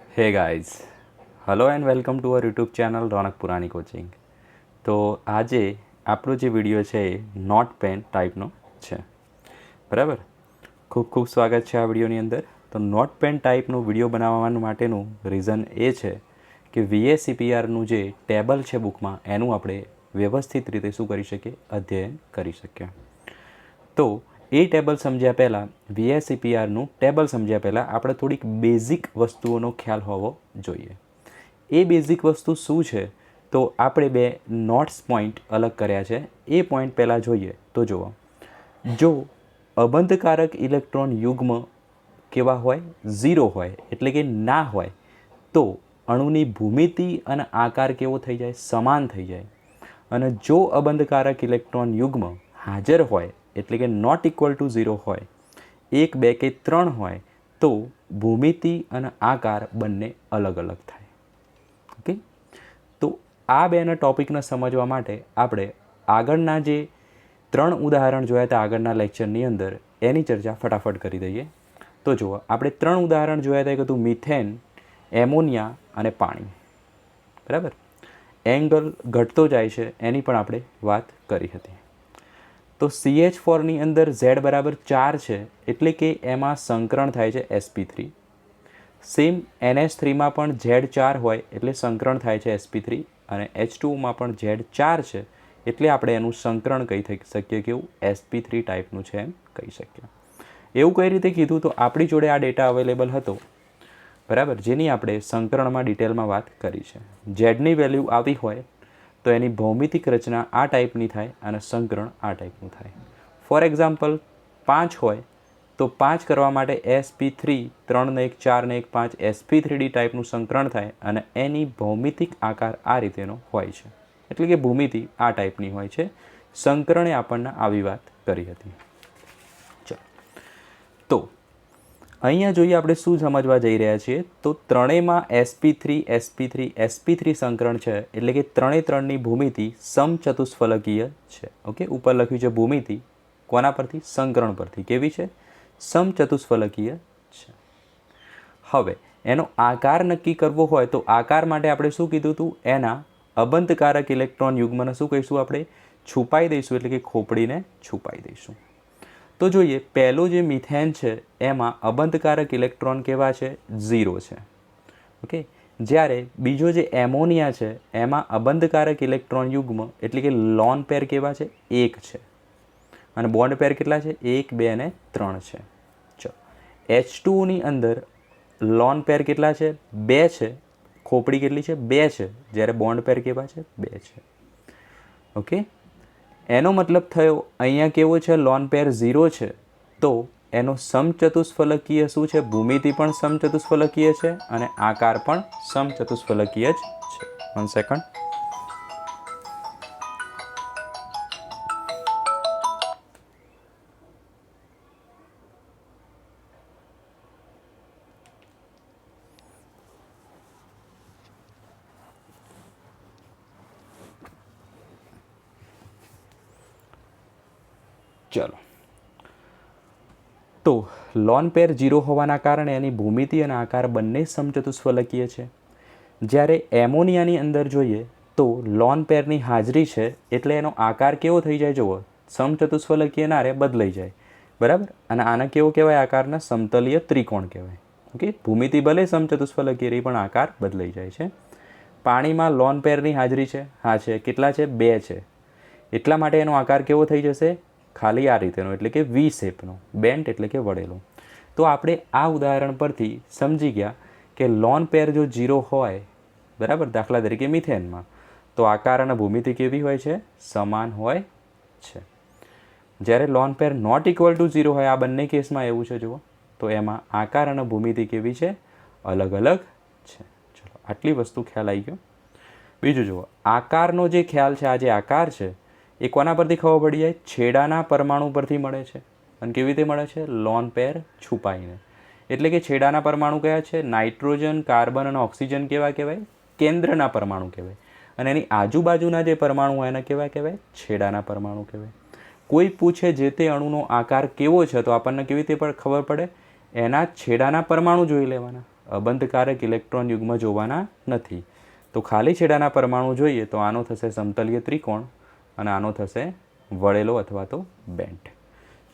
Hey guys, hello and welcome to our YouTube channel Raunak Purani coaching. तो આજે આપણો જે વિડીયો છે એ નોટ પેન ટાઈપનો છે, બરાબર। ખૂબ ખૂબ સ્વાગત છે આ વિડીયોની અંદર। તો નોટ પેન ટાઈપનો વિડીયો બનાવવા માટેનું રીઝન એ છે કે VACPRનું જે ટેબલ છે બુકમાં એનું આપણે વ્યવસ્થિત રીતે શું કરી શકીએ, અધ્યયન કરી શકીએ। તો એ ટેબલ સમજ્યા પહેલાં, VACPRનું ટેબલ સમજ્યા પહેલાં આપણે થોડીક બેઝિક વસ્તુઓનો ખ્યાલ હોવો જોઈએ। એ બેઝિક વસ્તુ શું છે? તો આપણે બે નોટ્સ પોઈન્ટ અલગ કર્યા છે। એ પોઈન્ટ પહેલાં જોઈએ તો જુઓ, જો અબંધકારક ઇલેક્ટ્રોન યુગ્મ કેવા હોય? 0 હોય, એટલે કે ના હોય, તો અણુની ભૂમિતિ અને આકાર કેવો થઈ જાય? સમાન થઈ જાય। અને જો અબંધકારક ઇલેક્ટ્રોન યુગ્મ હાજર હોય, એટલે કે નોટ ઇક્વલ ટુ 0 હોય, 1, 2 કે 3 હોય, તો ભૂમિતિ અને આકાર બંને અલગ અલગ થાય। ઓકે, તો આ બેના ટોપિકને સમજવા માટે આપણે આગળના જે 3 ઉદાહરણ જોયા હતા આગળના લેક્ચરની અંદર, એની ચર્ચા ફટાફટ કરી દઈએ। તો જુઓ, આપણે 3 ઉદાહરણ જોયા હતા, એક હતું મિથેન, એમોનિયા અને પાણી, બરાબર। એંગલ ઘટતો જાય છે એની પણ આપણે વાત કરી હતી। તો CH4ની અંદર Z બરાબર 4 છે, એટલે કે એમાં સંકરણ થાય છે sp3। સેમ NH3માં પણ Z4 હોય એટલે સંકરણ થાય છે sp3, અને H2માં પણ Z4 છે એટલે આપણે એનું સંકરણ કહી શકીએ કેવું? sp3 ટાઈપનું છે એમ કહી શકીએ। એવું કઈ રીતે કીધું? તો આપણી જોડે આ ડેટા અવેલેબલ હતો, બરાબર, જેની આપણે સંકરણમાં ડિટેલમાં વાત કરી છે। ઝેડની વેલ્યુ આવી હોય તો એની ભૌમિતિક રચના આ ટાઈપની થાય અને સંકરણ આ ટાઈપનું થાય। ફોર એક્ઝામ્પલ 5 હોય તો 5 કરવા માટે sp3, 3 ને 1 4 ને 1 5, sp3d ટાઈપનું સંકરણ થાય અને એની ભૌમિતિક આકાર આ રીતેનો હોય છે, એટલે કે ભૂમિતિ આ ટાઈપની હોય છે। સંકરણે આપણને આવી વાત કરી હતી। ચલો, તો અહીંયા જોઈએ આપણે શું સમજવા જઈ રહ્યા છીએ। તો ત્રણેયમાં sp3 સંકરણ છે, એટલે કે ત્રણની ભૂમિતિ સમચતુષ્ફલકીય છે। ઓકે, ઉપર લખ્યું છે ભૂમિતિ કોના પરથી? સંકરણ પરથી। કેવી છે? સમચતુષ્ફલકીય છે। હવે એનો આકાર નક્કી કરવો હોય તો આકાર માટે આપણે શું કીધું હતું? એના અબંધકારક ઇલેક્ટ્રોન યુગ્મને શું કહીશું? આપણે છુપાઈ દઈશું, એટલે કે ખોપડીને છુપાઈ દઈશું। તો જોઈએ, પહેલો જે મિથેન છે એમાં અબંધકારક ઇલેક્ટ્રોન કેવા છે? 0 છે। ઓકે, જ્યારે બીજો જે એમોનિયા છે એમાં અબંધકારક ઇલેક્ટ્રોન યુગ્મ એટલે કે લોન પેર કેવા છે? 1 છે, અને બોન્ડ પેર કેટલા છે? 1, 2 અને 3 છે। ચલો, H2ની અંદર લોન પેર કેટલા છે? 2 છે, ખોપડી કેટલી છે? 2 છે, જ્યારે બોન્ડ પેર કેવા છે? 2 છે। ઓકે, એનો મતલબ થયો અહીંયા કેવો છે? લોન પેર 0 છે, તો એનો સમચતુષ્ફલકીય શું છે? ભૂમિતિ પણ સમચતુષ્ફલકીય છે અને આકાર પણ સમચતુષ્ફલકીય જ છે। 1 સેકન્ડ। ચલો, તો લોન પેર 0 હોવાના કારણે એની ભૂમિતિ અને આકાર બંને સમચતુષ્ફલકીય છે। જ્યારે એમોનિયાની અંદર જોઈએ તો લોન પેરની હાજરી છે એટલે એનો આકાર કેવો થઈ જાય? જુઓ, સમચતુષ્ફલકીય ના રે બદલાઈ જાય, બરાબર। અને આને કેવો કહેવાય? આકારના સમતલીય ત્રિકોણ કહેવાય। ઓકે, ભૂમિતિ ભલે સમચતુષ્ફલકીય રહી પણ આકાર બદલાઈ જાય છે। પાણીમાં લોન પેરની હાજરી છે, હા છે, કેટલા છે? 2 છે, એટલા માટે એનો આકાર કેવો થઈ જશે? ખાલી આ રીતેનો, એટલે કે વી શેપનો, બેન્ટ એટલે કે વળેલો। તો આપણે આ ઉદાહરણ પરથી સમજી ગયા કે લોન પેર જો 0 હોય, બરાબર, દાખલા તરીકે મિથેનમાં, તો આકાર અને ભૂમિતિ કેવી હોય છે? સમાન હોય છે। જ્યારે lone pair not equal to 0 હોય, આ બંને કેસમાં એવું છે જુઓ, તો એમાં આકાર અને ભૂમિતિ કેવી છે? અલગ અલગ છે। ચલો, આટલી વસ્તુ ખ્યાલ આવી ગયો। બીજું જુઓ, આકારનો જે ખ્યાલ છે, આ જે આકાર છે એ કોના પરથી ખબર પડી જાય? છેડાના પરમાણુ પરથી મળે છે। અને કેવી રીતે મળે છે? લોન પેર છુપાઈને। એટલે કે છેડાના પરમાણુ કયા છે? નાઇટ્રોજન, કાર્બન અને ઓક્સિજન કેવા કહેવાય? કેન્દ્રના પરમાણુ કહેવાય। અને એની આજુબાજુના જે પરમાણુ હોય એને કેવા કહેવાય? છેડાના પરમાણુ કહેવાય। કોઈ પૂછે જે તે અણુનો આકાર કેવો છે, તો આપણને કેવી રીતે ખબર પડે? એના છેડાના પરમાણુ જોઈ લેવાના। અબંધકારક ઇલેક્ટ્રોન યુગ્મ જોવાના નથી. તો ખાલી છેડાના પરમાણુ જોઈએ તો આનો થશે સમતલીય ત્રિકોણ અને આનો થશે વળેલો અથવા તો બેન્ટ.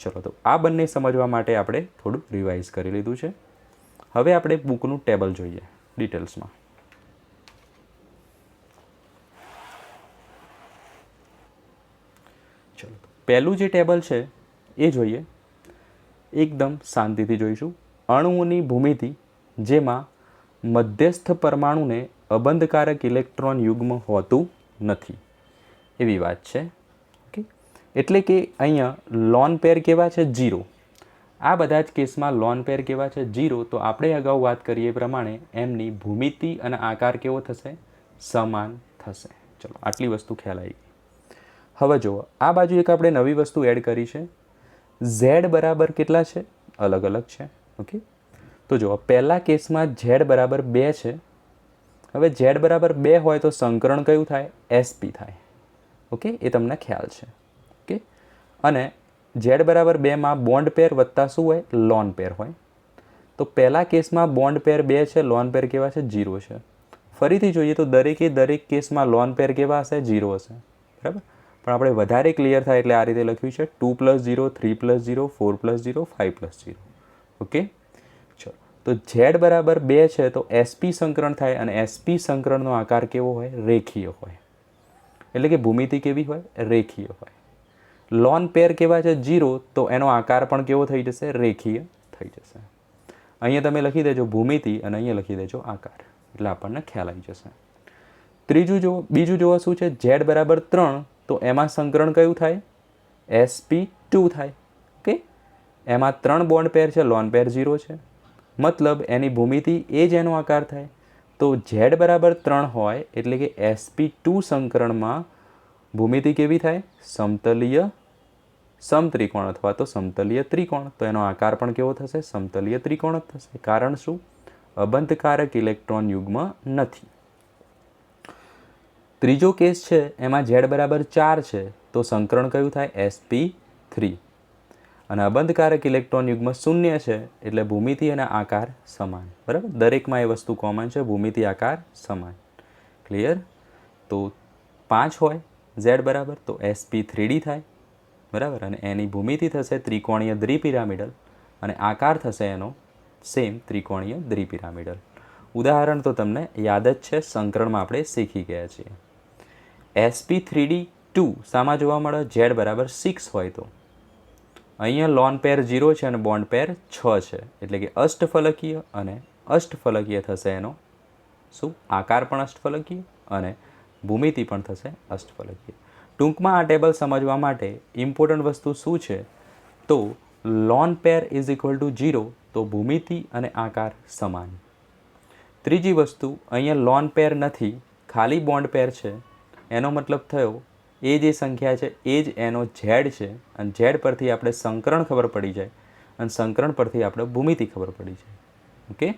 ચલો, તો આ બંને સમજવા માટે આપણે થોડું રિવાઇઝ કરી લીધું છે. હવે આપણે બુકનું ટેબલ જોઈએ ડિટેલ્સમાં. ચલો, પહેલું જે ટેબલ છે એ જોઈએ. એકદમ શાંતિથી જોઈશું. અણુઓની ભૂમિતિ જેમાં મધ્યસ્થ પરમાણુને અબંધકારક ઇલેક્ટ્રોન યુગ્મ હોતું નથી એવી વાત છે. ઓકે, એટલે કે અહીંયા લોન પેર કેવા છે? 0. આ બધા જ કેસમાં લોન પેર કેવા છે? 0. તો આપણે અગાઉ વાત કરીએ એ પ્રમાણે એમની ભૂમિતિ અને આકાર કેવો થશે? સમાન થશે. ચલો, આટલી વસ્તુ ખ્યાલ આવી ગઈ. હવે જુઓ, આ બાજુ એક આપણે નવી વસ્તુ એડ કરી છે. ઝેડ બરાબર કેટલા છે? અલગ અલગ છે. ઓકે, તો જુઓ, પહેલા કેસમાં ઝેડ બરાબર 2 છે. હવે ઝેડ બરાબર 2 હોય તો સંકરણ કયું થાય? sp થાય. ઓકે, એ તમને ખ્યાલ છે. ઓકે, અને ઝેડ બરાબર 2માં બોન્ડ પેર વત્તા શું હોય? લોન પેર હોય. તો પહેલા કેસમાં બોન્ડ પેર 2 છે, લોન પેર કેવા છે? 0 છે. ફરીથી જોઈએ તો દરેક કેસમાં લોન પેર કેવા હશે? 0 હશે. બરાબર, પણ આપણે વધારે ક્લિયર થાય એટલે આ રીતે લખ્યું છે 2 + 0, 3 + 0, 4 + 0, 5 + 0. ઓકે, ચલો, તો ઝેડ બરાબર 2 છે તો sp સંકરણ થાય અને sp સંકરણનો આકાર કેવો હોય? રેખીય હોય. એટલે કે ભૂમિતિ કેવી હોય? રેખીય હોય. લોન પેર કેવા છે? 0, તો એનો આકાર પણ કેવો થઈ જશે? રેખીય થઈ જશે. અહીંયા તમે લખી દેજો ભૂમિતિ અને અહીંયા લખી દેજો આકાર, એટલે આપણને ખ્યાલ આવી જશે. બીજું જોવો શું છે? ઝેડ બરાબર 3, તો એમાં સંકરણ કયું થાય? sp2 થાય. ઓકે, એમાં 3 બોન્ડ પેર છે, લોન પેર 0 છે. મતલબ એની ભૂમિતિ એ જ એનો આકાર થાય. તો ઝેડ બરાબર 3 હોય એટલે કે sp2 સંકરણમાં ભૂમિતિ કેવી થાય? સમતલીય સમત્રિકોણ અથવા તો સમતલીય ત્રિકોણ. તો એનો આકાર પણ કેવો થશે? સમતલીય ત્રિકોણ જ થશે. કારણ શું? અબંધકારક ઇલેક્ટ્રોન યુગ્મ નથી. ત્રીજો કેસ છે એમાં ઝેડ બરાબર 4 છે તો સંકરણ કયું થાય? sp3. અને અબંધકારક ઇલેક્ટ્રોન યુગ્મ 0 છે એટલે ભૂમિતિ અને આકાર સમાન. બરાબર, દરેકમાં એ વસ્તુ કોમન છે, ભૂમિતિ આકાર સમાન. ક્લિયર? તો 5 હોય ઝેડ બરાબર તો sp3d થાય. બરાબર, અને એની ભૂમિતિ થશે ત્રિકોણીય દ્વિપિરામિડલ અને આકાર થશે એનો સેમ ત્રિકોણીય દ્વિપિરામિડલ. ઉદાહરણ તો તમને યાદ જ છે, સંકરણમાં આપણે શીખી ગયા છીએ. sp3d2 શામાં જોવા મળે? ઝેડ બરાબર 6 હોય તો અહીંયા લોન પેર 0 છે અને બોન્ડ પેર 6 છે, એટલે કે અષ્ટફલકીય અને અષ્ટફલકીય થશે એનો શું? આકાર પણ અષ્ટફલકીય અને ભૂમિતિ પણ થશે અષ્ટફલકીય. ટૂંકમાં આ ટેબલ સમજવા માટે ઇમ્પોર્ટન્ટ વસ્તુ શું છે? તો loan pair is equal to 0, તો ભૂમિતિ અને આકાર સમાન. ત્રીજી વસ્તુ, અહીંયા લોન પેર નથી, ખાલી બોન્ડ પેર છે. એનો મતલબ થયો એ જે સંખ્યા છે એ જ એનો ઝેડ છે અને ઝેડ પરથી આપણે સંકરણ ખબર પડી જાય અને સંકરણ પરથી આપણે ભૂમિતિ ખબર પડી જાય. ઓકે,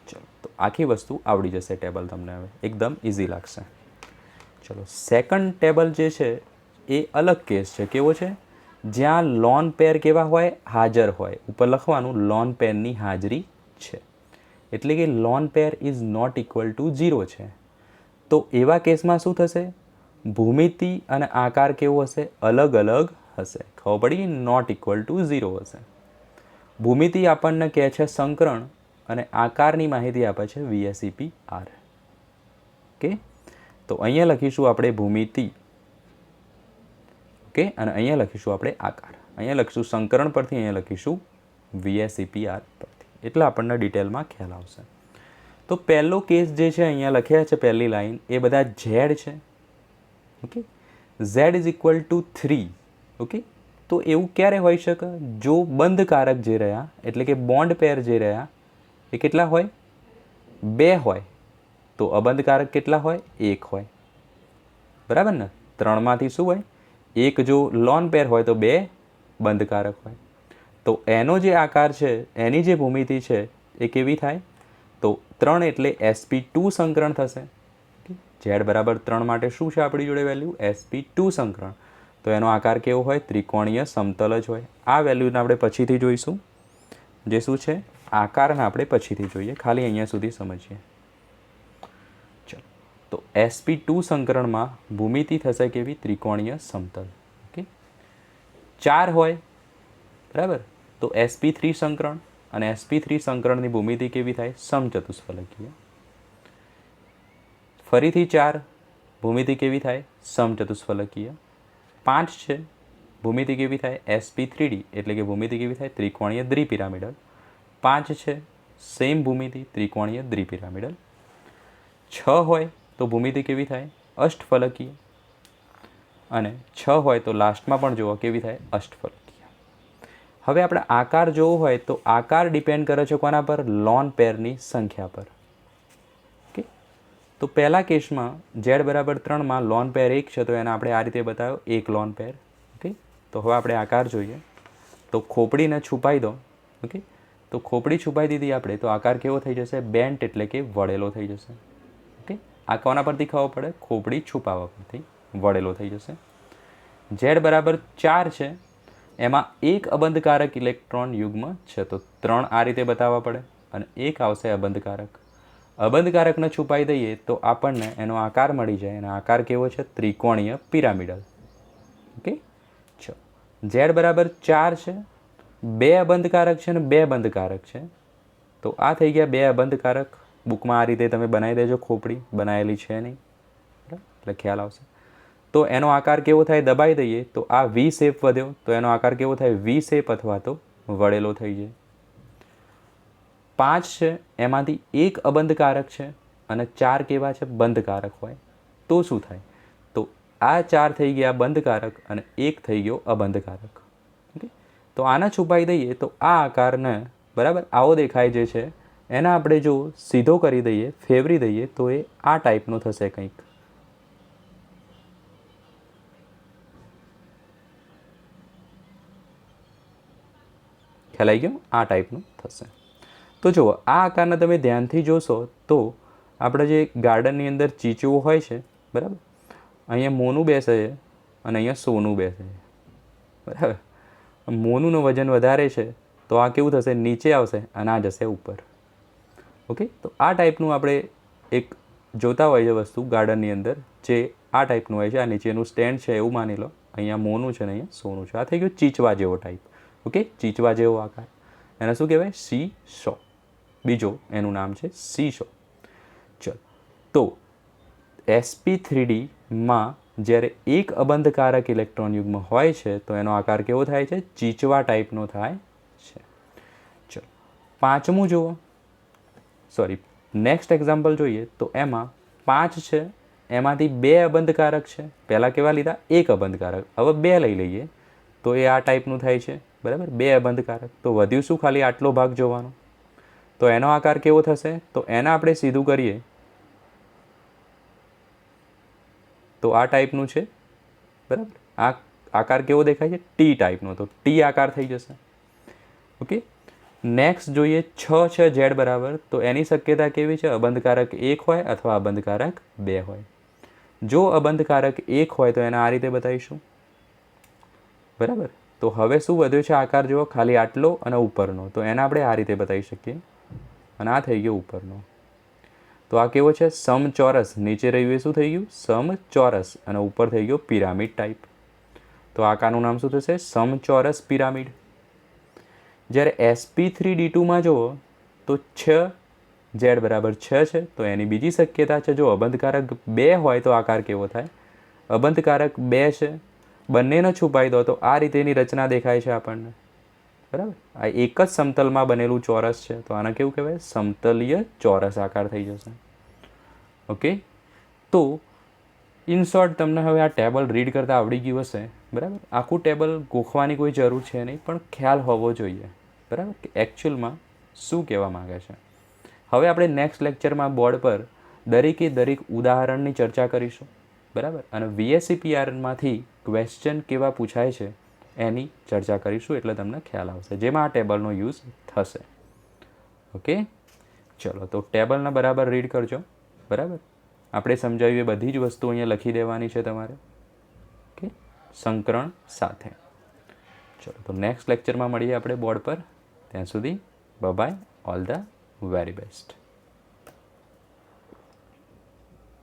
ચલો, તો આખી વસ્તુ આવડી જશે ટેબલ તમને. હવે એકદમ ઇઝી લાગશે. ચલો, સેકન્ડ ટેબલ જે છે એ અલગ કેસ છે. કેવો છે? જ્યાં લોન પેર કેવા હોય? હાજર હોય. ઉપર લખવાનું લોન પેરની હાજરી છે, એટલે કે lone pair is not equal to 0 છે. તો એવા કેસમાં શું થશે? ભૂમિતિ અને આકાર કેવો હશે? અલગ અલગ હશે. ખબર પડી? નોટ ઇક્વલ ટુ 0 હશે. ભૂમિતિ આપણને કહે છે સંકરણ અને આકારની માહિતી આપે છે VSEPR. ઓકે, તો અહીંયા લખીશું આપણે ભૂમિતિ. ઓકે, અને અહીંયા લખીશું આપણે આકાર. અહીંયા લખીશું સંકરણ પરથી, અહીંયા લખીશું VSEPR પરથી, એટલે આપણને ડિટેલમાં ખ્યાલ આવશે. તો પહેલો કેસ જે છે અહીંયા લખ્યા છે પહેલી લાઈન, એ બધા ઝેડ છે. Okay, Z is equal to 3. Okay, તો એવું ક્યારે હોઈ શકે? જો બંધકારક જે રહ્યા એટલે કે બોન્ડ પેર જે રહ્યા એ કેટલા હોય? 2 હોય. તો અબંધકારક કેટલા હોય? 1 હોય. બરાબર ને? 3માંથી શું હોય? 1 જો લોન પેર હોય તો 2 બંધકારક હોય. તો એનો જે આકાર છે, એની જે ભૂમિતિ છે એ કેવી થાય? તો 3 એટલે sp2 સંકરણ થશે. ઝેડ બરાબર 3 માટે શું છે આપણી જોડે વેલ્યુ? sp2 સંકરણ. તો એનો આકાર કેવો હોય? ત્રિકોણીય સમતલ જ હોય. આ વેલ્યુને આપણે પછીથી જોઈશું, જે શું છે? આકારને આપણે પછીથી જોઈએ, ખાલી અહીંયા સુધી સમજીએ. ચલો, તો sp2 સંકરણમાં ભૂમિતિ થશે કેવી? ત્રિકોણીય સમતલ. ઓકે, 4 હોય બરાબર, તો sp3 સંકરણ અને sp3 સંકરણની ભૂમિતિ કેવી થાય? સમચતુષ્ફલકીય. ફરીથી 4, ભૂમિતિ કેવી થાય? સમચતુષ્ફલકીય. 5 છે, ભૂમિતિ કેવી થાય? sp3d એટલે કે ભૂમિતિ કેવી થાય? ત્રિકોણીય દ્વિપિરામિડલ. 5 છે, સેમ ભૂમિતિ, ત્રિકોણીય દ્વિપિરામિડલ. 6 હોય તો ભૂમિતિ કેવી થાય? અષ્ટફલકીય. અને 6 હોય તો લાસ્ટમાં પણ જુઓ કેવી થાય? અષ્ટફલકીય. હવે આપણે આકાર જોવો હોય તો આકાર ડિપેન્ડ કરે છે કોના પર? લોન પેરની સંખ્યા પર. ઓકે, તો પહેલા કેસમાં z બરાબર 3માં લોન પેર 1 છે, તો એને આપણે આ રીતે બતાવ્યો, એક લોન પેર. ઓકે, તો હવે આપણે આકાર જોઈએ. તો ખોપડીને છુપાઈ દો. ઓકે, તો ખોપડી છુપાઈ દીધી આપણે, તો આકાર કેવો થઈ જશે? બેન્ટ એટલે કે વળેલો થઈ જશે. ઓકે, આ કોના પરથી ખબર પડે? ખોપડી છુપાવવા પરથી વળેલો થઈ જશે. z બરાબર 4 છે, એમાં એક અબંધકારક ઇલેક્ટ્રોન યુગ્મ છે, તો 3 આ રીતે બતાવવા પડે અને એક આવશે અબંધકારક. અબંધકારકને છુપાઈ દઈએ તો આપણને એનો આકાર મળી જાય, અને આકાર કેવો છે? ત્રિકોણીય પિરામિડલ. ઓકે, ચલો, z બરાબર 4 છે, 2 અબંધકારક છે અને 2 બંધકારક છે, તો આ થઈ ગયા 2 અબંધકારક. બુકમાં આ રીતે તમે બનાવી દેજો, ખોપડી બનાવેલી છે નહીં એટલે ખ્યાલ આવશે. તો એનો આકાર કેવો થાય? દબાઈ દઈએ તો આ વી શેપ વધ્યો, તો એનો આકાર કેવો થાય? વી શેપ અથવા તો વળેલો થઈ જાય. 5 છે, એમાંથી એક અબંધકારક છે અને 4 કેવા છે? બંધકારક હોય, તો શું થાય? તો આ 4 થઈ ગયા બંધકારક અને એક થઈ ગયો અબંધકારક. ઓકે, તો આને છુપાઈ દઈએ તો આ આકારને બરાબર આવો દેખાય જે છે, એના આપણે જો સીધો કરી દઈએ, ફેરવી દઈએ, તો એ આ ટાઈપનો થશે કંઈક. ખ્યાલ આવી ગયો? આ ટાઈપનું થશે. તો જુઓ, આ આકારને તમે ધ્યાનથી જોશો તો આપણે જે ગાર્ડનની અંદર ચીચુઓ હોય છે બરાબર, અહીંયા મોનું બેસે છે અને અહીંયા સોનું બેસે છે બરાબર. મોનુંનું વજન વધારે છે તો આ કેવું થશે? નીચે આવશે અને આ જશે ઉપર. ઓકે, તો આ ટાઈપનું આપણે એક જોતા હોય છે વસ્તુ ગાર્ડનની અંદર, જે આ ટાઈપનું હોય છે. આ નીચેનું સ્ટેન્ડ છે એવું માની લો, અહીંયા મોનું છે ને અહીંયા સોનું છે. આ થઈ ગયું ચીચવા જેવો ટાઈપ. ઓકે, ચીચવા જેવો આકાર, એને શું કહેવાય? C show. બીજો એનું નામ છે સી શો. ચલો, તો sp3dમાં જ્યારે એક અબંધકારક ઇલેક્ટ્રોન યુગ્મ હોય છે તો એનો આકાર કેવો થાય છે? ચીચવા ટાઈપનો થાય છે. ચલો, પાંચમું જુઓ, સોરી નેક્સ્ટ એક્ઝામ્પલ જોઈએ તો એમાં 5 છે, એમાંથી 2 અબંધકારક છે. પહેલાં કેવા લીધા? એક અબંધકારક, હવે 2 લઈ લઈએ તો એ આ ટાઈપનું થાય છે બરાબર, 2 અબંધકારક. તો વધ્યું શું? ખાલી આટલો ભાગ જોવાનો. તો એનો આકાર કેવો થશે? તો એને આપણે સીધું કરીએ તો આ ટાઈપનું છે બરાબર. આ આકાર કેવો દેખાય છે? ટી ટાઈપનો, તો ટી આકાર થઈ જશે. ઓકે, નેક્સ્ટ જોઈએ 6 છે z બરાબર, તો એની શક્યતા કેવી છે? અબંધકારક 1 હોય અથવા અબંધકારક 2 હોય. જો અબંધકારક 1 હોય તો એને આ રીતે બતાવીશું બરાબર. તો હવે શું વધ્યો છે આકાર? જુઓ, ખાલી આટલો અને ઉપરનો, તો એને આપણે આ રીતે બતાવી શકીએ અને આ થઈ ગયો ઉપરનો. તો આ કેવો છે? સમચોરસ. નીચે રહ્યું એ શું થઈ ગયું? સમચોરસ અને ઉપર થઈ ગયો પિરામિડ ટાઈપ. તો આકારનું નામ શું થશે? સમચોરસ પિરામિડ. જ્યારે sp3d2માં જુઓ તો 6 z બરાબર 6 છે, તો એની બીજી શક્યતા છે, જો અબંધકારક 2 હોય તો આકાર કેવો થાય? અબંધકારક 2 છે, બંનેને છુપાઈ દો તો આ રીતેની રચના દેખાય છે આપણને બરાબર. આ એક જ સમતલમાં બનેલું ચોરસ છે, તો આને કેવું કહેવાય? સમતલીય ચોરસ આકાર થઈ જશે. ઓકે, તો ઇન શોર્ટ તમને હવે આ ટેબલ રીડ કરતાં આવડી ગયું હશે બરાબર. આખું ટેબલ ગોખવાની કોઈ જરૂર છે નહીં, પણ ખ્યાલ હોવો જોઈએ બરાબર કે એકચ્યુઅલમાં શું કહેવા માગે છે. હવે આપણે નેક્સ્ટ લેક્ચરમાં બોર્ડ પર દરેકે દરેક ઉદાહરણની ચર્ચા કરીશું બરાબર, અને VSCPRમાંથી ક્વેશ્ચન કેવા પૂછાય છે એની ચર્ચા કરીશું, એટલે તમને ખ્યાલ આવશે જેમાં આ ટેબલનો યુઝ થશે. ઓકે, ચલો, તો ટેબલને બરાબર રીડ કરજો બરાબર. આપણે સમજાવ્યું એ બધી જ વસ્તુ અહીંયા લખી દેવાની છે તમારે. ઓકે, સંકરણ સાથે. ચલો, તો નેક્સ્ટ લેક્ચરમાં મળીએ આપણે બોર્ડ પર. ત્યાં સુધી bye. All the very best.